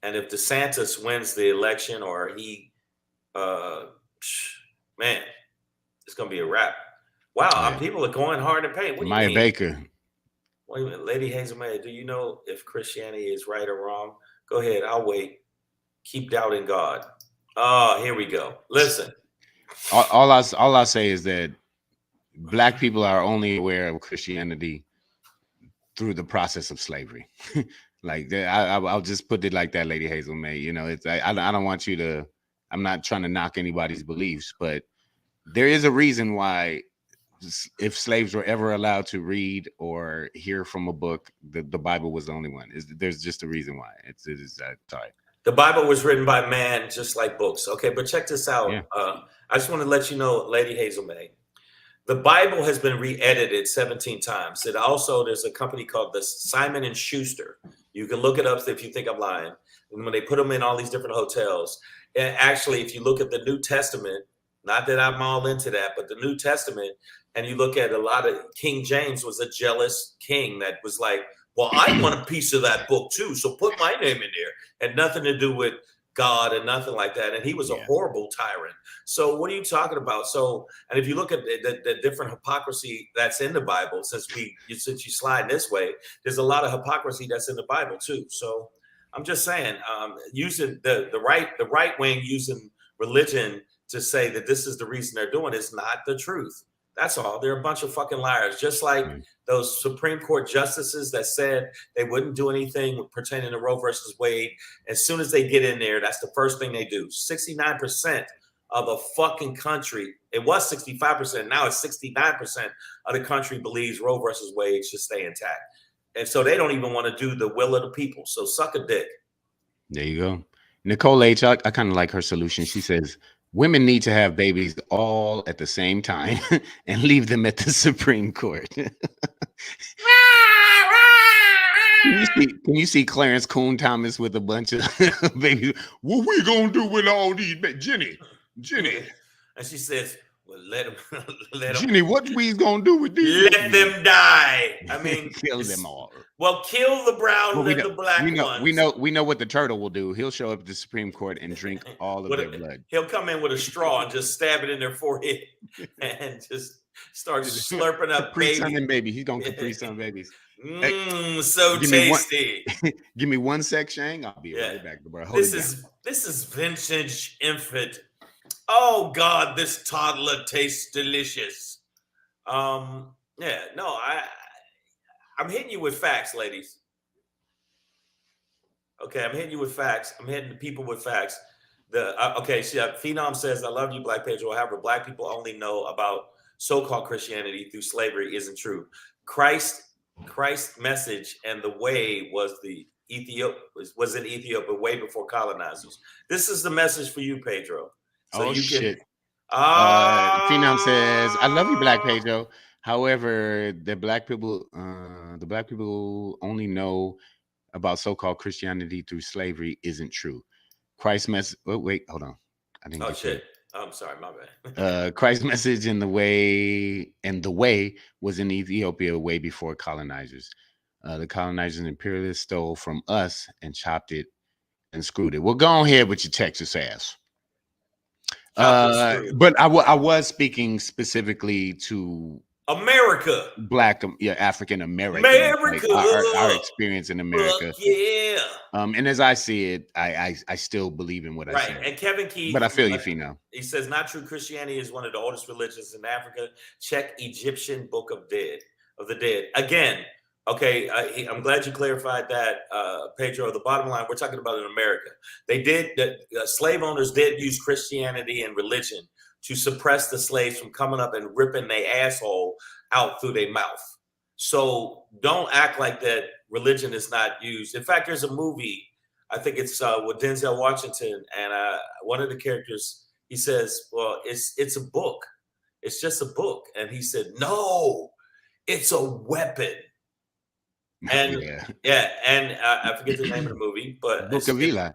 And if DeSantis wins the election, or he, man, it's going to be a wrap. Wow, people are going hard in pain. Maya Baker. Wait a minute, Lady Hazel May, do you know if Christianity is right or wrong? Go ahead, I'll wait. Keep doubting God. Oh, here we go. Listen. All I say is that Black people are only aware of Christianity through the process of slavery. Like I'll just put it like that, Lady Hazel May. It's I don't want you to. I'm not trying to knock anybody's beliefs, but there is a reason why, if slaves were ever allowed to read or hear from a book, the Bible was the only one. There's just a reason why. Sorry. The Bible was written by man, just like books. Okay, but check this out. Yeah. I just want to let you know, Lady Hazel May, the Bible has been re-edited 17 times. There's a company called the Simon and Schuster. You can look it up if you think I'm lying. And when they put them in all these different hotels, and actually, if you look at the New Testament, not that I'm all into that, but the New Testament, and you look at a lot of, King James was a jealous king that was like, well, I want a piece of that book too, so put my name in there. Had nothing to do with God and nothing like that. And he was a horrible tyrant. So what are you talking about? So, and if you look at the different hypocrisy that's in the Bible, since you slide this way, there's a lot of hypocrisy that's in the Bible too. So I'm just saying, using the right wing using religion to say that this is the reason they're doing it is not the truth. That's all. They're a bunch of fucking liars. Just like those Supreme Court justices that said they wouldn't do anything pertaining to Roe versus Wade. As soon as they get in there, that's the first thing they do. 69% of the fucking country, it was 65%, now it's 69% of the country believes Roe versus Wade should stay intact. And so they don't even want to do the will of the people. So suck a dick. There you go. Nicole H., I kind of like her solution. She says, women need to have babies all at the same time and leave them at the Supreme Court. Can you see Clarence Coon Thomas with a bunch of babies? What we gonna do with all these Jenny? And she says, well, let them. Jenny, what we gonna do with these? Let them die. I mean, kill them all. Well, kill the brown and the black ones. We know what the turtle will do. He'll show up at the Supreme Court and drink all of their blood. He'll come in with a straw and just stab it in their forehead and just start slurping up Capri Sun and baby. He's gonna Capri Sun babies. So tasty. Give me 1 sec, Shang. I'll be right back, bro. This is vintage infant. Oh God, this toddler tastes delicious. I'm hitting you with facts, ladies. Okay, I'm hitting you with facts. I'm hitting the people with facts. Phenom says, I love you, Black Pedro. However, Black people only know about so-called Christianity through slavery isn't true. Christ's message and the way was in Ethiopia way before colonizers. This is the message for you, Pedro. So shit. Phenom says, I love you, Black Pedro. However, the black people only know about so-called Christianity through slavery isn't true. Christ's message. Oh, wait, hold on. I didn't get shit. I'm sorry, my bad. Christ's message and the way was in Ethiopia way before colonizers. The colonizers and imperialists stole from us and chopped it and screwed it. Well, go ahead with your Texas ass. But I was speaking specifically to America, Black, African American, America, like our experience in America. And as I see it, I still believe in what I say. And Kevin Key, but I feel you, Fino. He says, not true. Christianity is one of the oldest religions in Africa. Check Egyptian Book of the Dead. Again, okay, I'm glad you clarified that, Pedro. The bottom line, we're talking about in America. Slave owners did use Christianity and religion to suppress the slaves from coming up and ripping their asshole out through their mouth. So don't act like that religion is not used. In fact, there's a movie, I think it's with Denzel Washington, and one of the characters, he says, well, it's a book. It's just a book. And he said, no, it's a weapon. And I forget the name of the movie, but Book of Eli.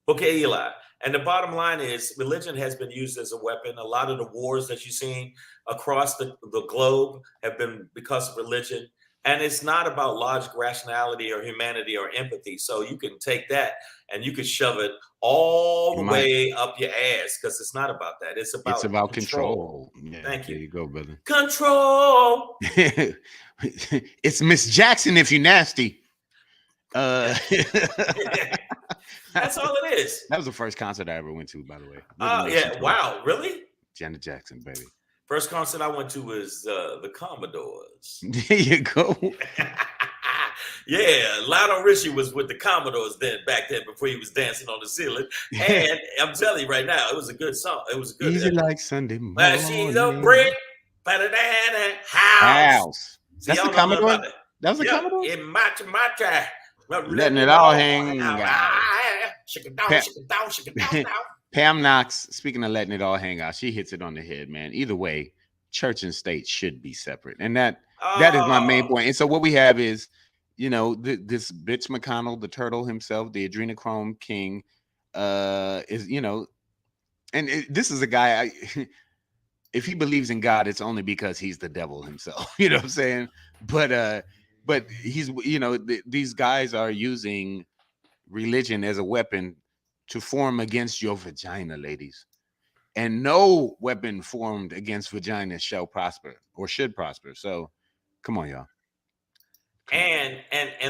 Book of Eli. And the bottom line is religion has been used as a weapon. A lot of the wars that you've seen across the globe have been because of religion. And it's not about logic, rationality, or humanity or empathy. So you can take that and you can shove it all the way up your ass, because it's not about that. It's about control. Yeah, thank you. There you go, brother. Control. It's Miss Jackson if you nasty. That's all it is. That was the first concert I ever went to, by the way. Wow, really? Janet Jackson, baby. First concert I went to was the Commodores. There you go. Yeah, Lionel Richie was with the Commodores back then before he was dancing on the ceiling. And I'm telling you right now, it was a good song. It was a good. Easy like Sunday morning. She's a brick, house. That's the Commodore. That was the Commodore. In matcha. Letting it all hang out. Pam Knox, speaking of letting it all hang out, she hits it on the head, man. Either way, church and state should be separate. And that is my main point. And so what we have is, this bitch McConnell, the turtle himself, the adrenochrome king, is, and this is a guy, if he believes in God, it's only because he's the devil himself. You know what I'm saying? But he's, these guys are using religion as a weapon to form against your vagina, ladies. And no weapon formed against vagina shall prosper or should prosper. So come on, y'all. And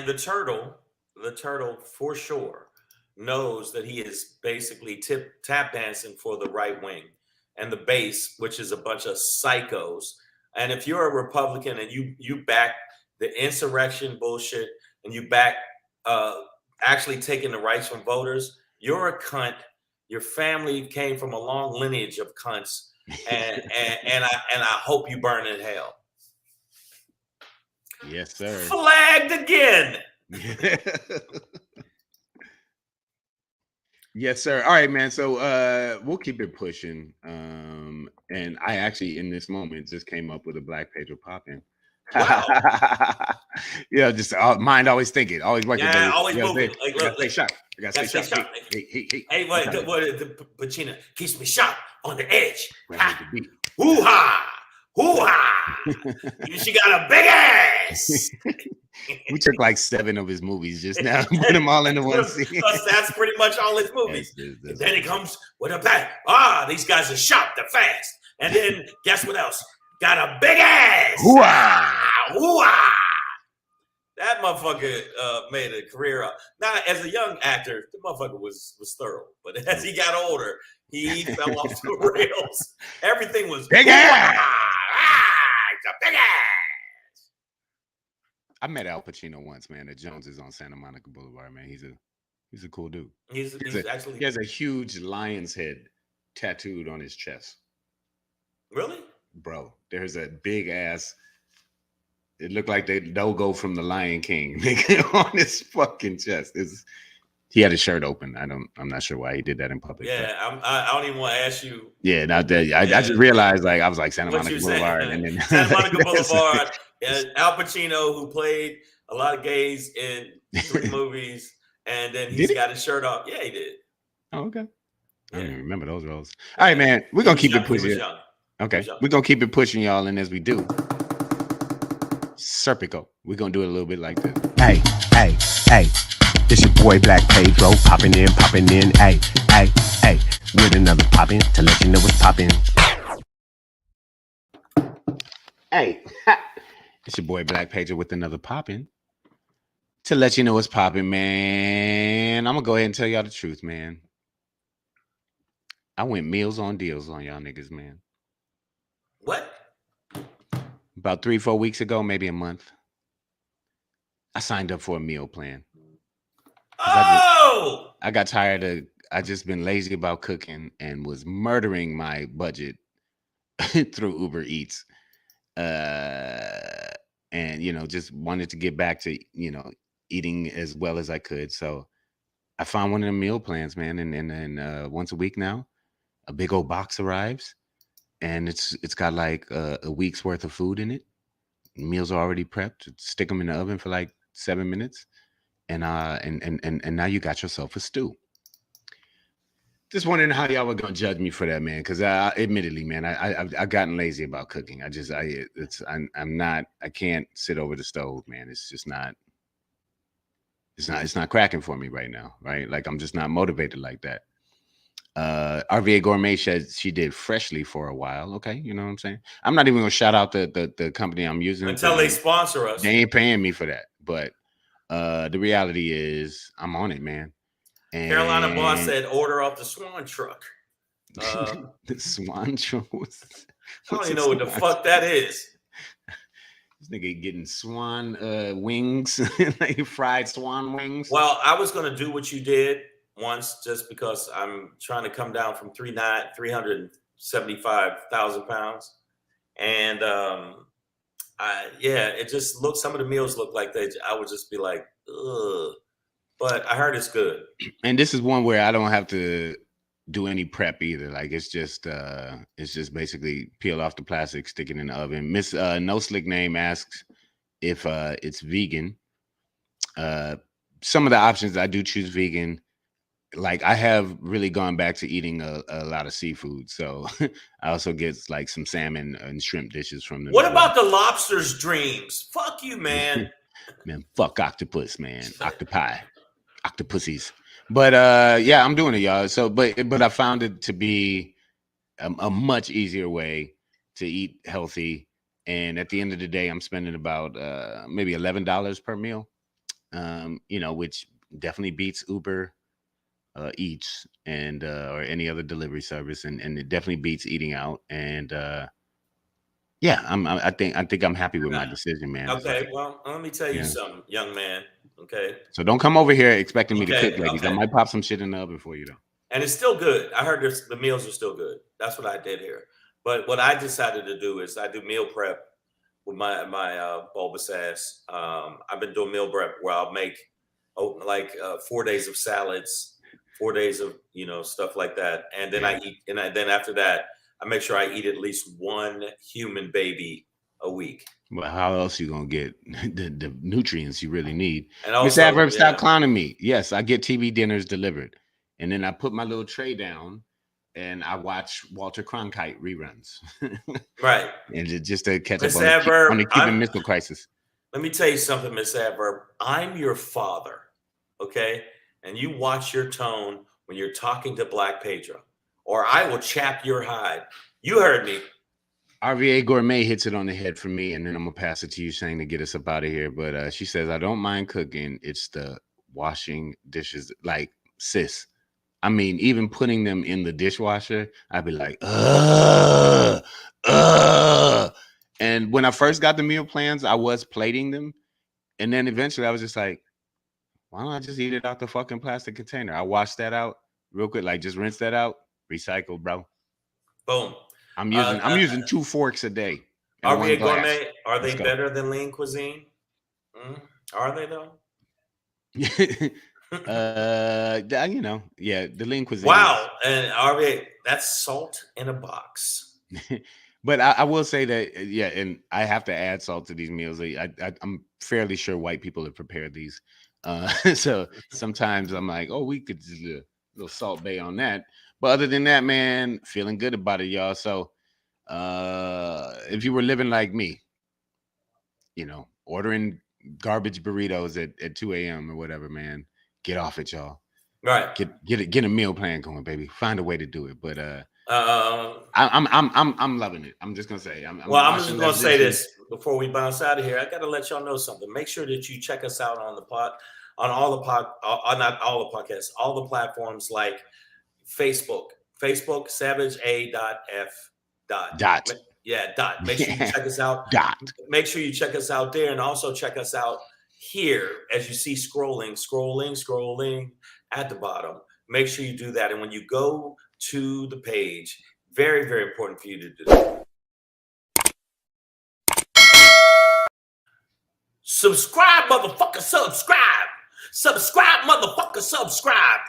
the turtle for sure knows that he is basically tap dancing for the right wing and the base, which is a bunch of psychos. And if you're a Republican and you back the insurrection bullshit and you back actually taking the rights from voters, you're a cunt. Your family came from a long lineage of cunts, and I hope you burn in hell. Yes, sir. Flagged again. Yes, sir. All right, man. So we'll keep it pushing. And I actually in this moment just came up with a Black page of popping. Wow. Yeah, just mind always thinking, always working. Yeah, always moving. I gotta stay sharp. I gotta stay sharp. Hey, what the Pacino keeps me sharp on the edge. Hoo-ha! She got a big ass. We took like 7 of his movies just now, put them all into one scene. That's pretty much all his movies. That's then he comes with a bang. These guys are sharp, they're fast. And then guess what else? Got a big ass. Hoo-ha! That motherfucker made a career up. Now, as a young actor, the motherfucker was thorough. But as he got older, he fell off the rails. Everything was big ass. It's a big ass. I met Al Pacino once, man, at Jones's on Santa Monica Boulevard, man. He's a cool dude. He has a huge lion's head tattooed on his chest. Really? Bro, there's a big ass. It looked like the logo from the Lion King on his fucking chest. He had his shirt open. I'm not sure why he did that in public. Yeah, I don't even want to ask you. Yeah, not that. I just realized, like, I was like Santa Monica Boulevard, and then Santa Monica Boulevard. And Al Pacino, who played a lot of gays in 3 movies, and then he's got his shirt off. Yeah, he did. Oh, okay. I don't even remember those roles. All right, man. We're gonna keep it pushing. Okay, we're gonna keep it pushing, y'all, and as we do, Serpico. We're gonna do it a little bit like this. Hey. It's your boy Black Pedro, popping in. Hey, with another poppin' to let you know what's poppin'. Hey, it's your boy Black Pedro with another poppin' to let you know what's poppin', man. I'm gonna go ahead and tell y'all the truth, man. I went meals on deals on y'all niggas, man. What? About 3-4 weeks ago, maybe a month, I signed up for a meal plan. I got tired of. I just been lazy about cooking and was murdering my budget through Uber Eats, and just wanted to get back to eating as well as I could. So I found one of the meal plans, man, and once a week now, a big old box arrives, and it's got like a week's worth of food in it. Meals are already prepped. Stick them in the oven for like 7 minutes. And now you got yourself a stew. Just wondering how y'all were gonna judge me for that, man. Because admittedly, man, I've gotten lazy about cooking. I can't sit over the stove, man. It's just not. It's not cracking for me right now, right? Like I'm just not motivated like that. RVA Gourmet said she did freshly for a while. Okay, you know what I'm saying? I'm not even gonna shout out the company I'm using until they sponsor us. They ain't paying me for that, but. The reality is I'm on it, man. And Carolina Boss said order off the Swan truck. The Swan truck? I don't even know what the fuck that is. This nigga getting swan wings, like fried swan wings. Well, I was gonna do what you did once just because I'm trying to come down from 375,000 pounds. And it just looks. Some of the meals look like I would just be like, ugh. But I heard it's good. And this is one where I don't have to do any prep either. Like it's just basically peel off the plastic, stick it in the oven. Miss No Slick Name asks if it's vegan. Some of the options I do choose vegan. Like I have really gone back to eating a lot of seafood, so I also get like some salmon and shrimp dishes from them. What about the lobster's dreams? Fuck you, man. Man, fuck octopus, man. Octopuses. But yeah, I'm doing it, y'all. So, but I found it to be a much easier way to eat healthy. And at the end of the day, I'm spending about maybe $11 per meal. You know, which definitely beats Uber Eats and or any other delivery service, and it definitely beats eating out. And yeah, I think I'm happy with my decision, man. Okay, like, well, let me tell you something, young man. Okay. So don't come over here expecting me to cook, ladies. Okay. I might pop some shit in the oven for you, though. And it's still good. I heard the meals are still good. That's what I did here. But what I decided to do is I do meal prep with my bulbous ass. I've been doing meal prep where I'll make 4 days of salads, 4 days of stuff like that, and then I eat. And then after that, I make sure I eat at least one human baby a week. Well, how else you gonna get the nutrients you really need? And also, Miss Adverb, stop clowning me. Yes, I get TV dinners delivered, and then I put my little tray down, and I watch Walter Cronkite reruns. Right. And just to catch Miss up on the Cuban Missile Crisis. Let me tell you something, Miss Adverb. I'm your father, okay? And you watch your tone when you're talking to Black Pedro, or I will chap your hide. You heard me. RVA Gourmet hits it on the head for me, and then I'm gonna pass it to you, Shane, to get us up out of here. But she says, I don't mind cooking. It's the washing dishes. Like, sis, I mean, even putting them in the dishwasher, I'd be like, And when I first got the meal plans, I was plating them. And then eventually I was just like, why don't I just eat it out the fucking plastic container? I washed that out real quick, like just rinse that out, recycle, bro. Boom. I'm using 2 forks a day. RVA Gourmet, are they better than Lean Cuisine? Are they though? The Lean Cuisine. Wow, and RVA, that's salt in a box. But I will say that, and I have to add salt to these meals. I'm fairly sure white people have prepared these. So sometimes I'm like, oh, we could just a little Salt Bay on that. But other than that, man, feeling good about it, y'all. So if you were living like me, ordering garbage burritos at 2 a.m. or whatever, man, get off it, y'all. Right. Get a meal plan going, baby. Find a way to do it. But I'm loving it. I'm just gonna say. I'm just gonna say this before we bounce out of here. I gotta let y'all know something. Make sure that you check us out on not all the podcasts, all the platforms like Facebook, SavageA.F. Yeah, dot. Make sure you check us out. Make sure you check us out there, and also check us out here as you see scrolling at the bottom. Make sure you do that, and when you go to the page, very, very important for you to do that. Subscribe, motherfucker, subscribe. Subscribe, motherfucker, subscribe.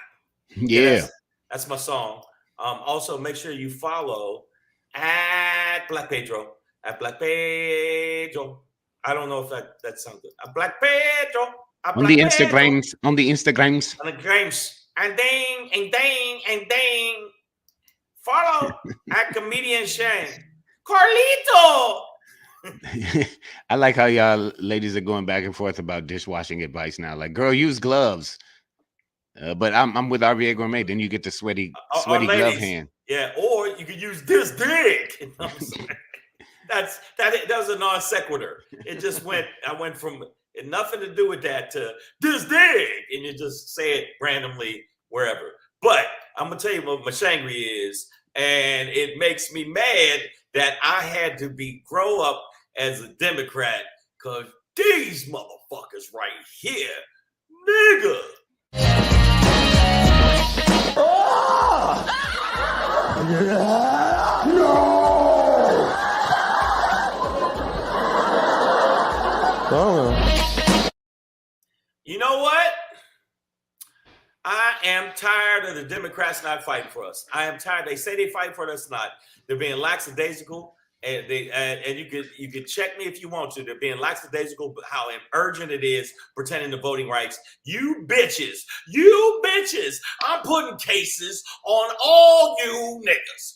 Yeah. That's my song. Also, make sure you follow at Black Pedro. At Black Pedro. I don't know if that sounds good. At Black Pedro. On the Instagrams. On the Grams. And ding. Follow at Comedian Shane. Carlito. I like how y'all ladies are going back and forth about dishwashing advice now. Like, girl, use gloves. But I'm with RVA Gourmet. Then you get the sweaty glove hand. Yeah, or you could use this dick. You know what I'm saying? that was a non sequitur. It just went. I went from nothing to do with that to this dick, and you just say it randomly wherever. But I'm gonna tell you what my shangri is, and it makes me mad that I had to grow up as a Democrat because these motherfuckers right here, nigga. You know what? I am tired of the Democrats not fighting for us. I am tired. They say they fight for us, not. They're being lackadaisical, and you could check me if you want to. They're being lackadaisical, but how urgent it is pertaining to voting rights. You bitches. I'm putting cases on all you niggas.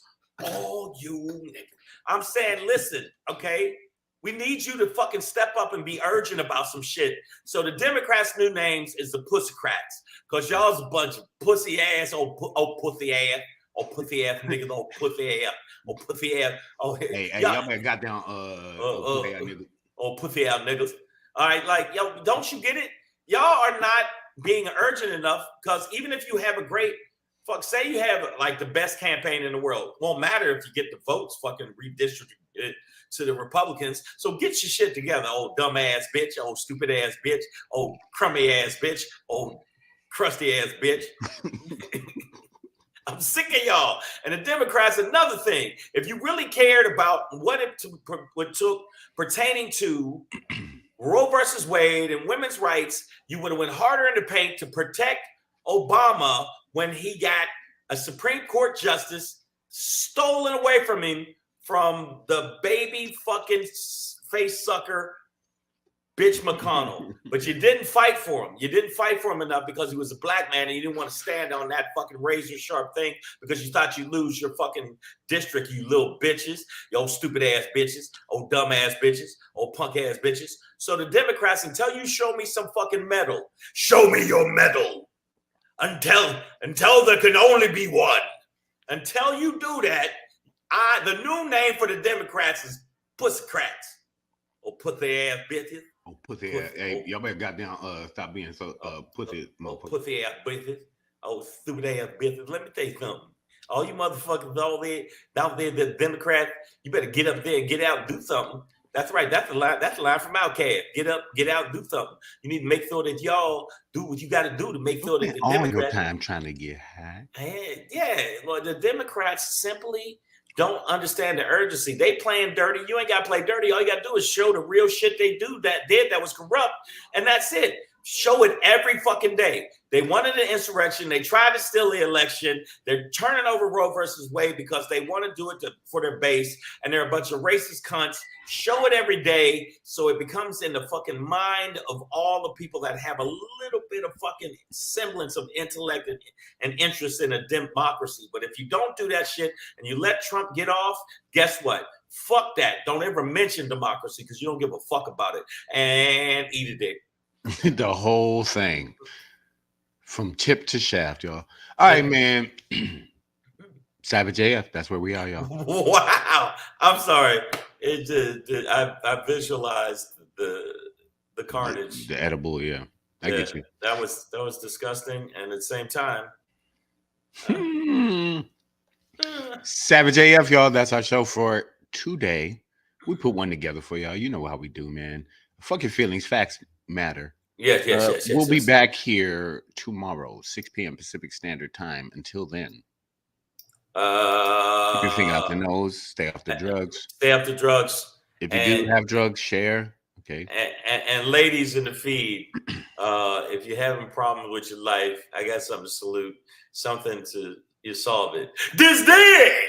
All you niggas. I'm saying, listen, okay? We need you to fucking step up and be urgent about some shit. So the Democrats' new names is the Pussycrats, because y'all's a bunch of pussy ass, pussy ass niggas, pussy ass. Hey, y'all better goddamn pussy ass niggas. All right, like, yo, don't you get it? Y'all are not being urgent enough, because even if you have a great say you have like the best campaign in the world, won't matter if you get the votes fucking redistributed to the Republicans. So get your shit together, old dumb ass bitch, old stupid ass bitch, old crummy ass bitch, old crusty ass bitch. I'm sick of y'all. And the Democrats, another thing, if you really cared about what it took pertaining to Roe versus Wade and women's rights, you would have went harder in the paint to protect Obama when he got a Supreme Court justice stolen away from him from the baby fucking face sucker bitch McConnell. But you didn't fight for him. You didn't fight for him enough because he was a black man and you didn't want to stand on that fucking razor sharp thing because you thought you'd lose your fucking district, you little bitches, you old stupid ass bitches, old dumb ass bitches, old punk ass bitches. So the Democrats, until you show me some fucking medal, show me your medal. Until there can only be one. Until you do that, the new name for the Democrats is Pussycrats. Or pussy ass bitches. Oh, pussy ass. Hey, y'all better goddamn stop being so pussy. Pussy ass bitches. Oh, stupid ass bitches. Let me tell you something. All you motherfuckers down there, the Democrats, you better get up there and get out and do something. That's right. That's the line. That's the line from Outkast. Get up, get out, do something. You need to make sure that y'all do what you got to do to make sure that the all Democrats. Your time trying to get high. Yeah. Well, the Democrats simply don't understand the urgency. They playing dirty. You ain't got to play dirty. All you got to do is show the real shit they did that was corrupt, and that's it. Show it every fucking day. They wanted an insurrection. They tried to steal the election. They're turning over Roe versus Wade because they want to do it for their base. And they're a bunch of racist cunts. Show it every day so it becomes in the fucking mind of all the people that have a little bit of fucking semblance of intellect and interest in a democracy. But if you don't do that shit and you let Trump get off, guess what? Fuck that. Don't ever mention democracy because you don't give a fuck about it. And eat a dick. The whole thing from tip to shaft, y'all. All right, man. Savage AF, that's where we are, y'all. Wow. I'm sorry. I visualized the carnage. The edible, yeah. I get you. That was disgusting, and at the same time. Savage AF, y'all. That's our show for today. We put one together for y'all. You know how we do, man. Fuck your feelings. Facts matter. Yes. We'll be back here tomorrow, 6 p.m. Pacific Standard Time. Until then, keep your finger out the nose. Stay off the drugs. Stay off the drugs. If you do have drugs, share. Okay. And ladies in the feed, if you're having a problem with your life, I got something to salute. Something to you solve it. This day.